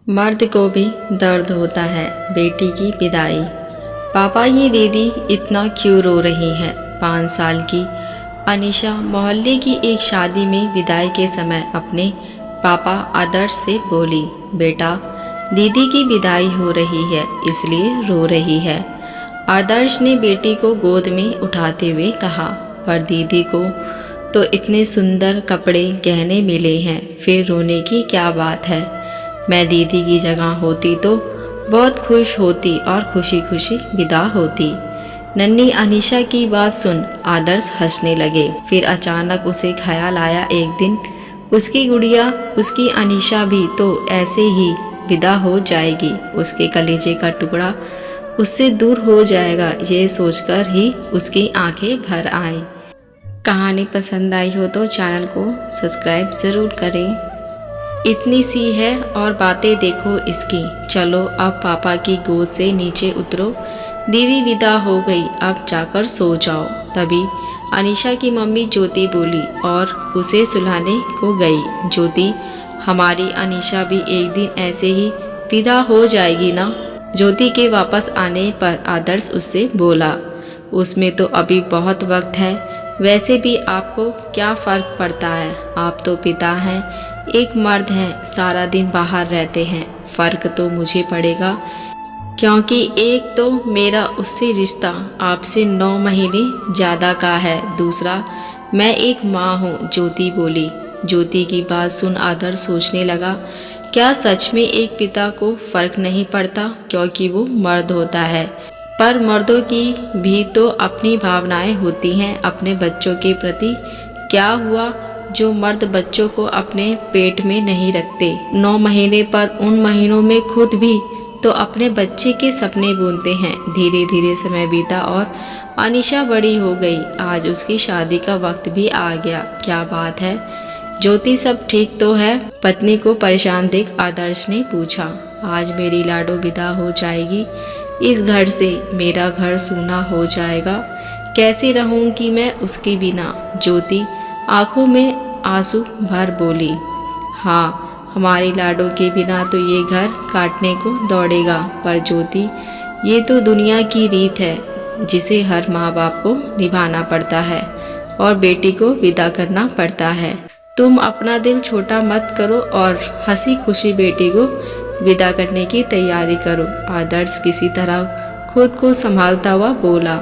मर्द को भी दर्द होता है। बेटी की विदाई। पापा, ये दीदी इतना क्यों रो रही है? 5 साल की अनीशा मोहल्ले की एक शादी में विदाई के समय अपने पापा आदर्श से बोली, बेटा, दीदी की विदाई हो रही है इसलिए रो रही है। आदर्श ने बेटी को गोद में उठाते हुए कहा, पर दीदी को तो इतने सुंदर कपड़े गहने मिले हैं, फिर रोने की क्या बात है? मैं दीदी की जगह होती तो बहुत खुश होती और खुशी खुशी विदा होती। नन्ही अनीशा की बात सुन आदर्श हंसने लगे। फिर अचानक उसे ख्याल आया, एक दिन उसकी गुड़िया, उसकी अनीशा भी तो ऐसे ही विदा हो जाएगी। उसके कलेजे का टुकड़ा उससे दूर हो जाएगा। ये सोचकर ही उसकी आंखें भर आई। कहानी पसंद आई हो तो चैनल को सब्सक्राइब ज़रूर करें। इतनी सी है और बातें देखो इसकी। चलो अब पापा की गोद से नीचे उतरो। दीदी विदा हो गई, अब जाकर सो जाओ। तभी अनीशा की मम्मी ज्योति बोली और उसे सुलाने को गई। ज्योति, हमारी अनीशा भी एक दिन ऐसे ही विदा हो जाएगी ना? ज्योति के वापस आने पर आदर्श उससे बोला, उसमें तो अभी बहुत वक्त है। वैसे भी आपको क्या फ़र्क पड़ता है? आप तो पिता हैं, एक मर्द हैं, सारा दिन बाहर रहते हैं। फ़र्क तो मुझे पड़ेगा, क्योंकि एक तो मेरा उससे रिश्ता आपसे 9 महीने ज़्यादा का है, दूसरा मैं एक माँ हूँ। ज्योति बोली। ज्योति की बात सुन आदर्श सोचने लगा, क्या सच में एक पिता को फ़र्क नहीं पड़ता क्योंकि वो मर्द होता है? पर मर्दों की भी तो अपनी भावनाएं होती हैं अपने बच्चों के प्रति। क्या हुआ जो मर्द बच्चों को अपने पेट में नहीं रखते? 9 महीने पर उन महीनों में खुद भी तो अपने बच्चे के सपने बुनते हैं। धीरे धीरे समय बीता और अनीशा बड़ी हो गई। आज उसकी शादी का वक्त भी आ गया। क्या बात है ज्योति, सब ठीक तो है? पत्नी को परेशान देख आदर्श ने पूछा। आज मेरी लाडो विदा हो जाएगी इस घर से, मेरा घर सूना हो जाएगा। कैसे रहूंगी मैं उसके बिना? ज्योति आंखों में आंसू भर बोली। हाँ, हमारी लाडो के बिना तो ये घर काटने को दौड़ेगा। पर ज्योति, ये तो दुनिया की रीत है जिसे हर माँ बाप को निभाना पड़ता है और बेटी को विदा करना पड़ता है। तुम अपना दिल छोटा मत करो और हंसी खुशी बेटी को विदा करने की तैयारी करो। आदर्श किसी तरह खुद को संभालता हुआ बोला,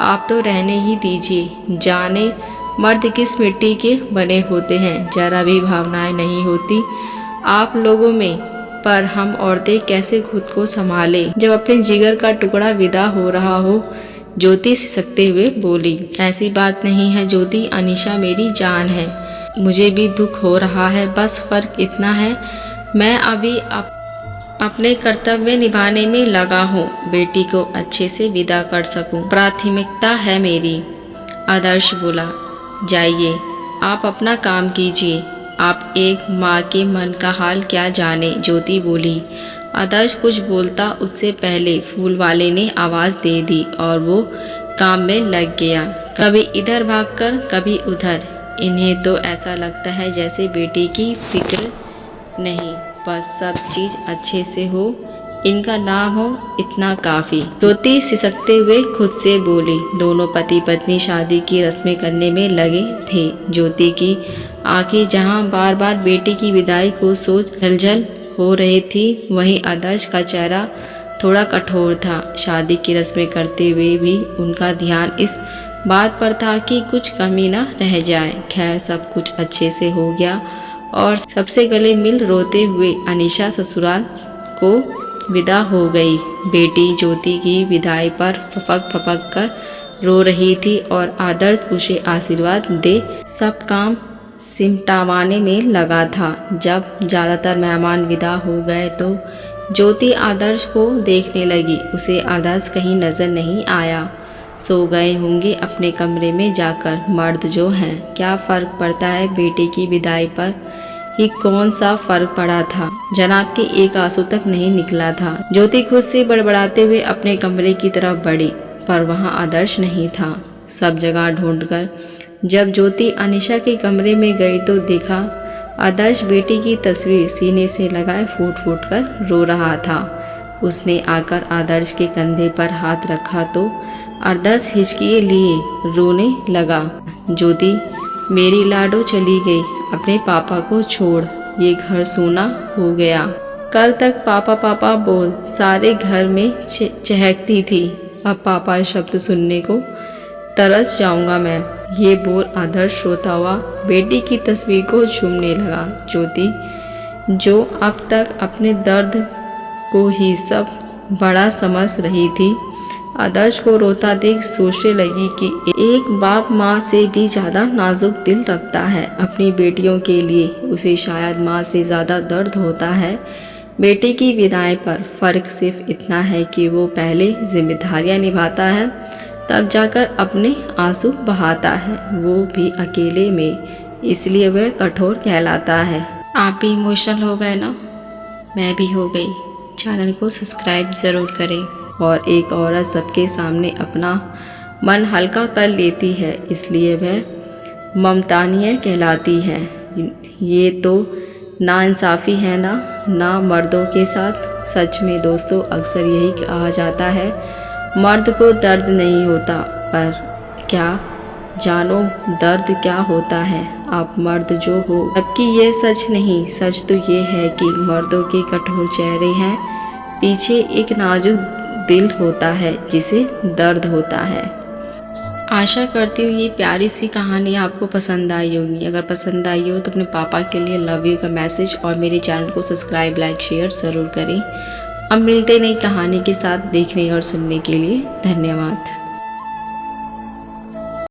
आप तो रहने ही दीजिए। जाने मर्द किस मिट्टी के बने होते हैं, जरा भी भावनाएं नहीं होती आप लोगों में। पर हम औरतें कैसे खुद को संभालें जब अपने जिगर का टुकड़ा विदा हो रहा हो? ज्योति सिसकते हुए बोली, ऐसी बात नहीं है ज्योति, अनीशा मेरी जान है। मुझे भी दुख हो रहा है, बस फ़र्क इतना है मैं अभी अपने कर्तव्य निभाने में लगा हूँ। बेटी को अच्छे से विदा कर सकूँ, प्राथमिकता है मेरी। आदर्श बोला, जाइए आप अपना काम कीजिए, आप एक माँ के मन का हाल क्या जाने। ज्योति बोली। आदर्श कुछ बोलता उससे पहले फूल वाले ने आवाज़ दे दी और वो काम में लग गया। कभी इधर भागकर कभी उधर। इन्हें तो ऐसा लगता है जैसे बेटी की फिक्र नहीं, बस सब चीज़ अच्छे से हो, इनका नाम हो, इतना काफ़ी। ज्योति सिसकते हुए खुद से बोली। दोनों पति पत्नी शादी की रस्में करने में लगे थे। ज्योति की आंखें जहां बार बार बेटी की विदाई को सोच झलझल हो रही थी, वहीं आदर्श का चेहरा थोड़ा कठोर था। शादी की रस्में करते हुए भी उनका ध्यान इस बात पर था कि कुछ कमी ना रह जाए। खैर, सब कुछ अच्छे से हो गया और सबसे गले मिल रोते हुए अनीशा ससुराल को विदा हो गई। बेटी ज्योति की विदाई पर फपक फपक कर रो रही थी और आदर्श उसे आशीर्वाद दे सब काम सिमटावाने में लगा था। जब ज़्यादातर मेहमान विदा हो गए तो ज्योति आदर्श को देखने लगी। उसे आदर्श कहीं नज़र नहीं आया। सो गए होंगे अपने कमरे में जाकर। मर्द जो हैं, क्या फ़र्क पड़ता है बेटी की विदाई पर? ही कौन सा फ़र्क पड़ा था? जनाब के एक आंसू तक नहीं निकला था। ज्योति खुद से बड़बड़ाते हुए अपने कमरे की तरफ बढ़ी, पर वहाँ आदर्श नहीं था। सब जगह ढूंढकर जब ज्योति अनीशा के कमरे में गई तो देखा आदर्श बेटी की तस्वीर सीने से लगाए फूट फूट कर रो रहा था। उसने आकर आदर्श के कंधे पर हाथ रखा तो आदर्श हिचकिए लिए रोने लगा। ज्योति, मेरी लाडो चली गई अपने पापा को छोड़, ये घर सूना हो गया। कल तक पापा पापा बोल सारे घर में चहकती थी, अब पापा शब्द सुनने को तरस जाऊंगा मैं। ये बोल आदर्श रोता हुआ बेटी की तस्वीर को चूमने लगा। ज्योति, जो अब तक अपने दर्द को ही सब बड़ा समझ रही थी, आदर्श को रोता देख सोचने लगी कि एक बाप माँ से भी ज़्यादा नाजुक दिल रखता है अपनी बेटियों के लिए। उसे शायद माँ से ज़्यादा दर्द होता है बेटे की विदाई पर। फ़र्क सिर्फ इतना है कि वो पहले जिम्मेदारियाँ निभाता है, तब जाकर अपने आंसू बहाता है, वो भी अकेले में, इसलिए वह कठोर कहलाता है। आप भी इमोशनल हो गए ना? मैं भी हो गई। चैनल को सब्सक्राइब ज़रूर करें। और एक औरत सबके सामने अपना मन हल्का कर लेती है, इसलिए वह ममतानिया कहलाती है। ये तो नाइंसाफ़ी है ना मर्दों के साथ। सच में दोस्तों, अक्सर यही कहा जाता है मर्द को दर्द नहीं होता, पर क्या जानो दर्द क्या होता है आप मर्द जो हो। जबकि ये सच नहीं, सच तो ये है कि मर्दों के कठोर चेहरे हैं, पीछे एक नाजुक दिल होता है जिसे दर्द होता है। आशा करती हूँ ये प्यारी सी कहानी आपको पसंद आई होगी। अगर पसंद आई हो तो अपने पापा के लिए लव यू का मैसेज और मेरे चैनल को सब्सक्राइब, लाइक, शेयर ज़रूर करें। अब मिलते नई कहानी के साथ। देखने और सुनने के लिए धन्यवाद।